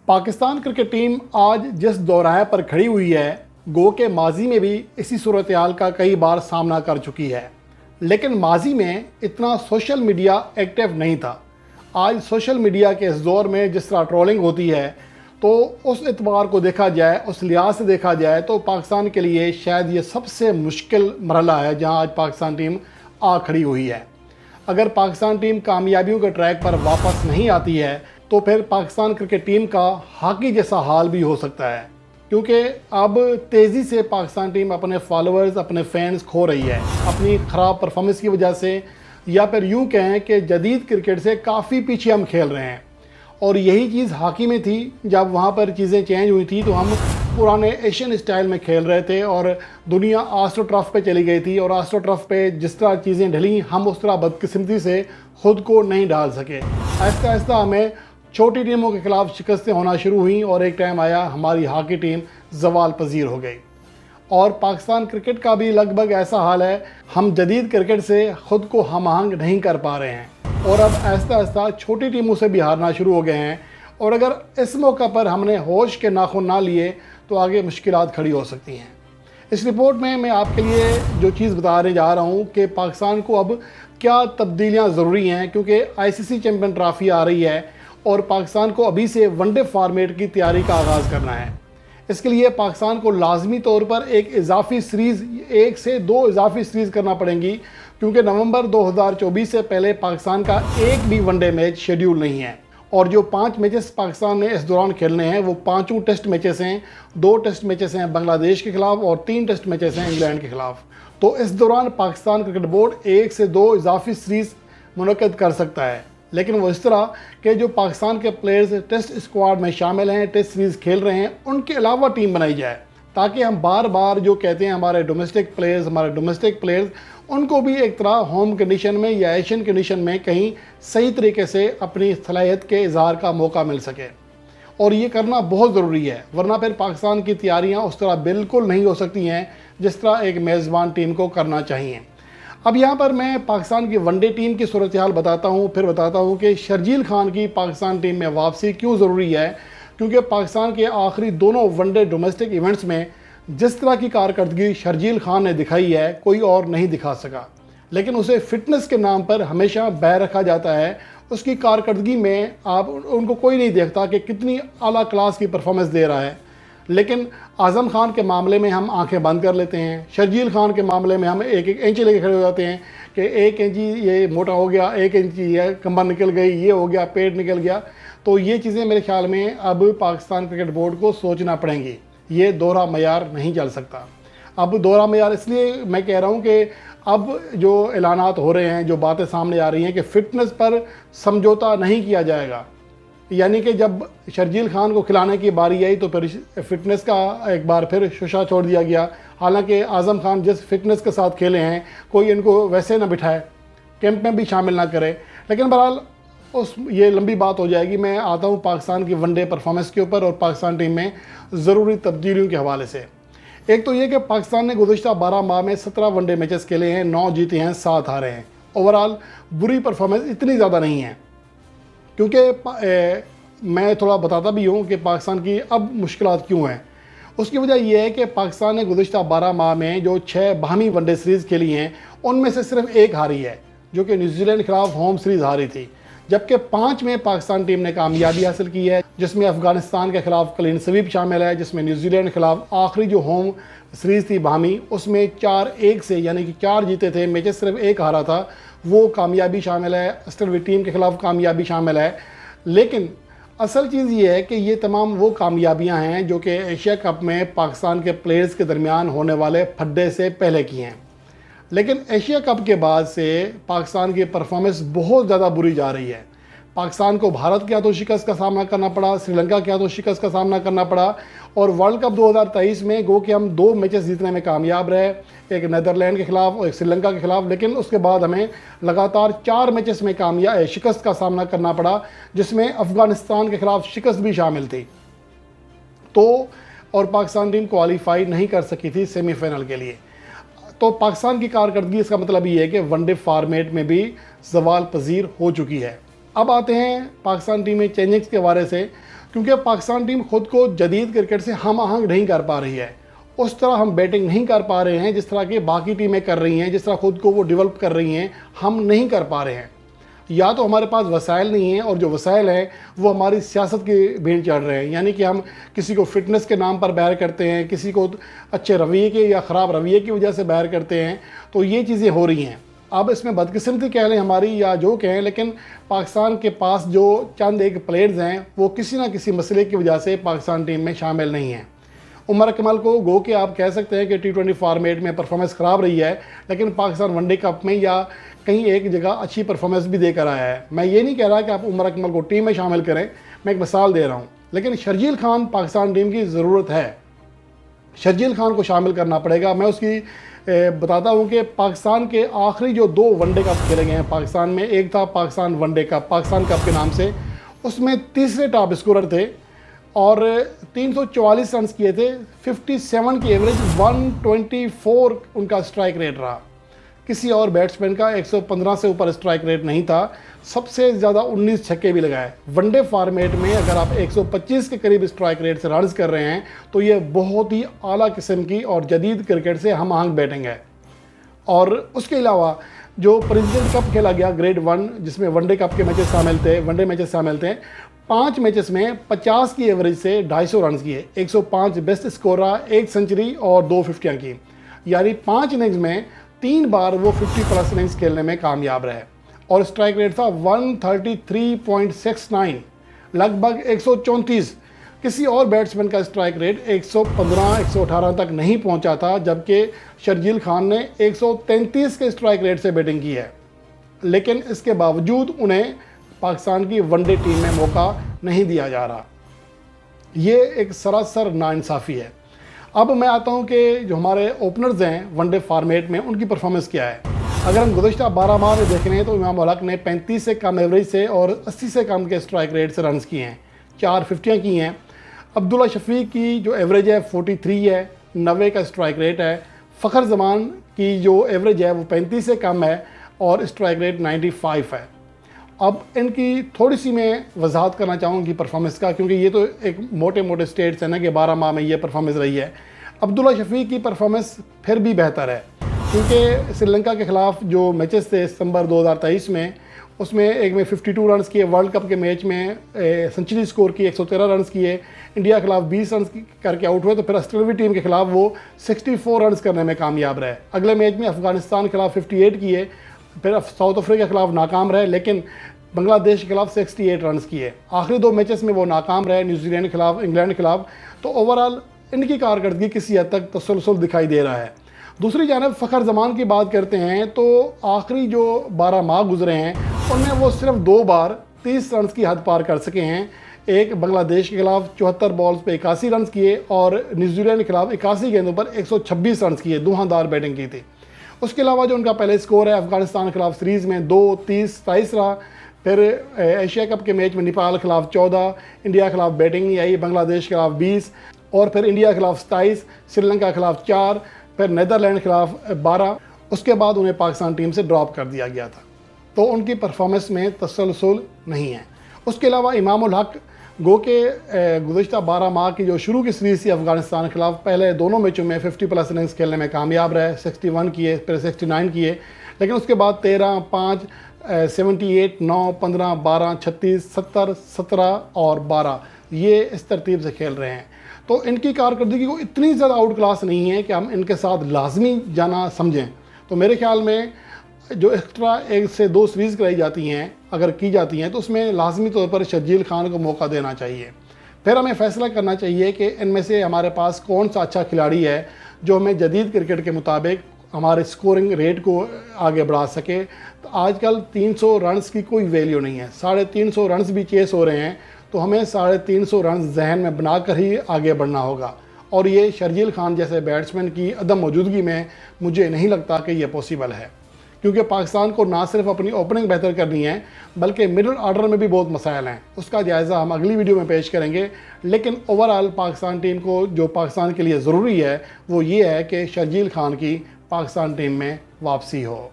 Pakistan cricket team आज जिस दोराहे पर खड़ी हुई है, गो के माजी में भी इसी सूरत हाल का कई बार सामना कर चुकी है, लेकिन माजी में इतना सोशल मीडिया एक्टिव नहीं था। आज सोशल मीडिया के इस दौर में जिस तरह ट्रोलिंग होती है, तो उस एतबार को देखा जाए, उस लिहाज से देखा जाए तो पाकिस्तान के लिए शायद ये सबसे मुश्किल मरहला है जहां आज पाकिस्तान टीम आ खड़ी हुई है। अगर पाकिस्तान टीम कामयाबियों के ट्रैक पर वापस नहीं आती है तो फिर पाकिस्तान क्रिकेट टीम का हॉकी जैसा हाल भी हो सकता है, क्योंकि अब तेज़ी से पाकिस्तान टीम अपने फॉलोअर्स, अपने फैंस खो रही है अपनी ख़राब परफॉर्मेंस की वजह से, या फिर यूँ कहें कि जदीद क्रिकेट से काफ़ी पीछे हम खेल रहे हैं। और यही चीज़ हॉकी में थी, जब वहाँ पर चीज़ें चेंज हुई थी तो हम पुराने एशियन स्टाइल में खेल रहे थे और दुनिया आस्ट्रो ट्रफ पे चली गई थी, और आस्ट्रो ट्रफ पे जिस तरह चीज़ें ढली हम उस तरह बदकिस्मती से ख़ुद को नहीं डाल सके। आहिस्ता आहिस्ता हमें छोटी टीमों के खिलाफ शिकस्तें होना शुरू हुई और एक टाइम आया हमारी हॉकी टीम ज़वाल पजीर हो गई। और पाकिस्तान क्रिकेट का भी लगभग ऐसा हाल है, हम जदीद क्रिकेट से ख़ुद को हम आहंग नहीं कर पा रहे हैं और अब आहिस्ता आहिस्ता छोटी टीमों से भी हारना शुरू हो गए हैं। और अगर इस मौका पर हमने होश के नाखून ना लिए तो आगे मुश्किलात खड़ी हो सकती हैं। इस रिपोर्ट में मैं आपके लिए जो चीज़ बताने जा रहा हूँ कि पाकिस्तान को अब क्या तब्दीलियाँ ज़रूरी हैं, क्योंकि ICC चैम्पियन ट्रॉफी आ रही है और पाकिस्तान को अभी से वनडे फॉर्मेट की तैयारी का आगाज़ करना है। इसके लिए पाकिस्तान को लाजमी तौर पर एक इजाफी सीरीज़, 1 से 2 इजाफी सीरीज़ करना पड़ेंगी, क्योंकि नवंबर 2024 से पहले पाकिस्तान का एक भी वनडे मैच शेड्यूल नहीं है। और जो 5 मैचेस पाकिस्तान ने इस दौरान खेलने हैं वो 5 टेस्ट मैचेस हैं। 2 टेस्ट मैचेस हैं बांग्लादेश के खिलाफ और 3 टेस्ट मैचेस हैं इंग्लैंड के खिलाफ। तो इस दौरान पाकिस्तान क्रिकेट बोर्ड 1 से 2 इजाफी सीरीज़ मुनक्किद कर सकता है, लेकिन वो इस तरह के जो पाकिस्तान के प्लेयर्स टेस्ट स्क्वाड में शामिल हैं, टेस्ट सीरीज़ खेल रहे हैं, उनके अलावा टीम बनाई जाए, ताकि हम बार बार जो कहते हैं हमारे डोमेस्टिक प्लेयर्स उनको भी एक तरह होम कंडीशन में या एशियन कंडीशन में कहीं सही तरीके से अपनी सलाहियत के इजहार का मौका मिल सके। और ये करना बहुत ज़रूरी है, वरना फिर पाकिस्तान की तैयारियाँ उस तरह बिल्कुल नहीं हो सकती हैं जिस तरह एक मेज़बान टीम को करना चाहिए। अब यहाँ पर मैं पाकिस्तान की वनडे टीम की सूरत हाल बताता हूँ, फिर बताता हूँ कि शर्जील खान की पाकिस्तान टीम में वापसी क्यों ज़रूरी है, क्योंकि पाकिस्तान के आखिरी दोनों वनडे डोमेस्टिक इवेंट्स में जिस तरह की कारकर्दगी शर्जील खान ने दिखाई है कोई और नहीं दिखा सका। लेकिन उसे फ़िटनेस के नाम पर हमेशा बैर रखा जाता है, उसकी कारकर्दगी में आप उनको कोई नहीं देखता कि कितनी आला क्लास की परफॉर्मेंस दे रहा है। लेकिन आज़म खान के मामले में हम आंखें बंद कर लेते हैं, शर्जील खान के मामले में हम एक इंच लेके खड़े हो जाते हैं कि 1 इंच ये मोटा हो गया, 1 इंच ये कमर निकल गई, ये हो गया, पेट निकल गया। तो ये चीज़ें मेरे ख्याल में अब पाकिस्तान क्रिकेट बोर्ड को सोचना पड़ेंगी। ये दोहरा मयार नहीं चल सकता। अब दोहरा मयार इसलिए मैं कह रहा हूँ कि अब जो ऐलानात हो रहे हैं, जो बातें सामने आ रही हैं कि फ़िटनेस पर समझौता नहीं किया जाएगा, यानी कि जब शर्जील खान को खिलाने की बारी आई तो फिर फ़िटनेस का एक बार फिर शुशा छोड़ दिया गया। हालांकि आज़म खान जिस फिटनेस के साथ खेले हैं, कोई इनको वैसे ना बिठाए, कैंप में भी शामिल ना करे। लेकिन बहरहाल ये लंबी बात हो जाएगी। मैं आता हूँ पाकिस्तान की वनडे परफॉर्मेंस के ऊपर और पाकिस्तान टीम में ज़रूरी तब्दीलियों के हवाले से। एक तो ये कि पाकिस्तान ने गुज़श्ता 12 माह में 17 वनडे मैचेस खेले हैं, 9 जीते हैं, 7 हारे हैं। ओवरऑल बुरी परफॉर्मेंस इतनी ज़्यादा नहीं है, क्योंकि मैं थोड़ा बताता भी हूँ कि पाकिस्तान की अब मुश्किलात क्यों हैं। उसकी वजह यह है कि पाकिस्तान ने गुज़श्ता 12 माह में जो 6 बाहमी वनडे सीरीज़ खेली हैं उनमें से सिर्फ 1 हारी है, जो कि न्यूजीलैंड के खिलाफ होम सीरीज़ हारी थी, जबकि 5 में पाकिस्तान टीम ने कामयाबी हासिल की है, जिसमें अफ़गानिस्तान के खिलाफ क्लीन स्वीप शामिल है, जिसमें न्यूजीलैंड के खिलाफ आखिरी जो होम सीरीज़ थी बाहमी उसमें 4-1 से, यानी कि 4 जीते थे, मैचेस सिर्फ 1 हारा था, वो कामयाबी शामिल है। ऑस्ट्रेलिया टीम के खिलाफ कामयाबी शामिल है। लेकिन असल चीज़ ये है कि ये तमाम वो कामयाबियां हैं जो कि एशिया कप में पाकिस्तान के प्लेयर्स के दरमियान होने वाले फड्डे से पहले की हैं। लेकिन एशिया कप के बाद से पाकिस्तान की परफॉर्मेंस बहुत ज़्यादा बुरी जा रही है। पाकिस्तान को भारत के हाथों शिकस्त का सामना करना पड़ा, श्रीलंका के हाथों शिकस्त का सामना करना पड़ा, और वर्ल्ड कप 2023 में गो कि हम 2 मैचेस जीतने में कामयाब रहे, एक नीदरलैंड के खिलाफ और एक श्रीलंका के खिलाफ। लेकिन उसके बाद हमें लगातार 4 मैचेस में शिकस्त का सामना करना पड़ा, जिसमें अफ़गानिस्तान के खिलाफ शिकस्त भी शामिल थी। तो और पाकिस्तान टीम क्वालिफाई नहीं कर सकी थी सेमीफाइनल के लिए। तो पाकिस्तान की कारकर्दगी, इसका मतलब ये है कि वनडे फॉर्मेट में भी ज़वाल पजीर हो चुकी है। अब आते हैं पाकिस्तान टीम में चेंजिंग्स के बारे से। क्योंकि पाकिस्तान टीम खुद को जदीद क्रिकेट से हम आहंग नहीं कर पा रही है। उस तरह हम बैटिंग नहीं कर पा रहे हैं जिस तरह की बाकी टीमें कर रही हैं, जिस तरह खुद को वो डेवलप कर रही हैं, हम नहीं कर पा रहे हैं। या तो हमारे पास वसाइल नहीं है, और जो वसाइल हैं वो हमारी सियासत की भीड़ चढ़ रहे हैं, यानी कि हम किसी को फिटनेस के नाम पर बैर करते हैं, किसी को अच्छे रवैये के या ख़राब रवैये की वजह से बैर करते हैं। तो ये चीज़ें हो रही हैं। अब इसमें बदकिस्मती कह लें हमारी या जो कहें, लेकिन पाकिस्तान के पास जो चंद एक प्लेयर्स हैं वो किसी ना किसी मसले की वजह से पाकिस्तान टीम में शामिल नहीं हैं। उमर अकमल को गो के आप कह सकते हैं कि T20 फॉर्मेट में परफॉर्मेंस ख़राब रही है, लेकिन पाकिस्तान वनडे कप में या कहीं एक जगह अच्छी परफॉर्मेंस भी देकर आया है। मैं ये नहीं कह रहा कि आप उमर अकमल को टीम में शामिल करें, मैं एक मिसाल दे रहा हूँ। लेकिन शर्जील खान पाकिस्तान टीम की ज़रूरत है, शर्जील खान को शामिल करना पड़ेगा। मैं उसकी बताता हूँ कि पाकिस्तान के आखिरी जो 2 वनडे कप खेले गए हैं पाकिस्तान में, एक था Pakistan one day cup, Pakistan cup के नाम से, उसमें तीसरे टॉप स्कोरर थे और 344 रन किए थे, 57 की एवरेज, 124 उनका स्ट्राइक रेट रहा। किसी और बैट्समैन का 115 से ऊपर स्ट्राइक रेट नहीं था। सबसे ज़्यादा 19 छक्के भी लगाए। वनडे फॉर्मेट में अगर आप 125 के करीब स्ट्राइक रेट से रन्स कर रहे हैं तो ये बहुत ही आला किस्म की और जदीद क्रिकेट से हम आहंग बैटिंग है। और उसके अलावा जो प्रेसिडेंट कप खेला गया ग्रेड 1, जिसमें वनडे कप के मैचेस शामिल थे, वनडे मैचेस शामिल थे, 5 मैचेस में 50 की एवरेज से 250 रन किए, 105 बेस्ट स्कोर रहा, 1 सेंचुरी और 2 फिफ्टियाँ की। यानी 5 इनिंग्स में 3 बार वो 50+ इनिंग्स खेलने में कामयाब रहे। और स्ट्राइक रेट था 133.69, लगभग 134। किसी और बैट्समैन का स्ट्राइक रेट 115-118 तक नहीं पहुंचा था, जबकि शर्जील खान ने 133 के स्ट्राइक रेट से बैटिंग की है। लेकिन इसके बावजूद उन्हें पाकिस्तान की वनडे टीम में मौका नहीं दिया जा रहा। ये एक सरासर नाइंसाफ़ी है। अब मैं आता हूं कि जो हमारे ओपनर्स हैं वनडे फॉर्मेट में, उनकी परफॉर्मेंस क्या है। अगर हम गुज़श्ता 12 माह में देख रहे हैं तो इमाम उल हक ने 35 से कम एवरेज से और 80 से कम के स्ट्राइक रेट से रन्स किए हैं, 4 फिफ्टियाँ की हैं। अब्दुल्ला शफीक की जो एवरेज है 43 है, 90 का स्ट्राइक रेट है। फ़खर जमान की जो एवरेज है वो 35 से कम है और स्ट्राइक रेट 95 है। अब इनकी थोड़ी सी मैं वजाहत करना चाहूँगी परफॉर्मेंस का, क्योंकि ये तो एक मोटे मोटे स्टेट्स हैं ना कि 12 माह में ये परफॉर्मेंस रही है। अब्दुल्ला शफीक की परफॉर्मेंस फिर भी बेहतर है, क्योंकि श्रीलंका के ख़िलाफ़ जो मैचेस थे सितंबर 2023 में, उसमें एक में 52 रन किए, वर्ल्ड कप के मैच में सेंचुरी स्कोर की, 113 रन किए, इंडिया के खिलाफ 20 रन करके आउट हुए। तो फिर ऑस्ट्रेलियाई टीम के खिलाफ वो 64 रन करने में कामयाब रहे। अगले मैच में अफगानिस्तान के खिलाफ 58 किए, फिर साउथ अफ्रीका के खिलाफ नाकाम रहे, लेकिन बांग्लादेश के खिलाफ 68 रन किए। आखिरी 2 मैचेस में वो नाकाम रहे, न्यूजीलैंड के खिलाफ, इंग्लैंड के खिलाफ। तो ओवरऑल इनकी कारकर्दगी किसी हद तक तसलसल दिखाई दे रहा है। दूसरी जानब फ़खर जमान की बात करते हैं तो आखिरी जो 12 माह गुजरे हैं उनमें वो सिर्फ 2 बार 30 रन की हद पार कर सके हैं। एक बांग्लादेश के खिलाफ 74 बॉल्स पे 81 रन किए और न्यूजीलैंड के खिलाफ 81 गेंदों पर 126 रन किए, धुआंधार बैटिंग की थी। उसके अलावा जो उनका पहले स्कोर है अफगानिस्तान के खिलाफ सीरीज़ में 2-30-27 रहा। फिर एशिया कप के मैच में नेपाल के खिलाफ 14, इंडिया के खिलाफ बैटिंग नहीं आई, बांग्लादेश के खिलाफ 20 और फिर इंडिया के खिलाफ 27, श्रीलंका के खिलाफ 4, फिर नीदरलैंड के खिलाफ 12। उसके बाद उन्हें पाकिस्तान टीम से ड्रॉप कर दिया गया था। तो उनकी परफॉर्मेंस में तसलसल नहीं है। उसके अलावा इमाम उल हक गो के गुज़श्ता 12 माह की जो शुरू की सीरीज़ थी अफगानिस्तान के खिलाफ, पहले दोनों मैचों में 50+ इनिंग्स खेलने में कामयाब रहे, 61 किए, फिर 69 किए। लेकिन उसके बाद 13, 5, 78, 9, 15, 12, 36, 70, 17 और 12 ये इस तरतीब से खेल रहे हैं। तो इनकी कारकर्दगी को इतनी ज़्यादा आउट क्लास नहीं है कि हम इनके साथ लाजमी जाना समझें। तो मेरे ख्याल में जो एक्स्ट्रा 1 से 2 सीरीज़ कराई जाती हैं, अगर की जाती हैं, तो उसमें लाजमी तौर पर शर्जील खान को मौका देना चाहिए। फिर हमें फ़ैसला करना चाहिए कि इनमें से हमारे पास कौन सा अच्छा खिलाड़ी है जो हमें जदीद क्रिकेट के मुताबिक हमारे स्कोरिंग रेट को आगे बढ़ा सके। तो आजकल 300 रन्स की कोई वैल्यू नहीं है, 350 रन्स भी चेस हो रहे हैं। तो हमें 350 रन जहन में बनाकर ही आगे बढ़ना होगा, और ये शर्जील खान जैसे बैट्समैन की अदम मौजूदगी में मुझे नहीं लगता कि ये पॉसिबल है, क्योंकि पाकिस्तान को ना सिर्फ अपनी ओपनिंग बेहतर करनी है बल्कि मिडिल ऑर्डर में भी बहुत मसाइल हैं। उसका जायज़ा हम अगली वीडियो में पेश करेंगे। लेकिन ओवरऑल पाकिस्तान टीम को जो पाकिस्तान के लिए ज़रूरी है वो ये है कि शर्जील खान की पाकिस्तान टीम में वापसी हो।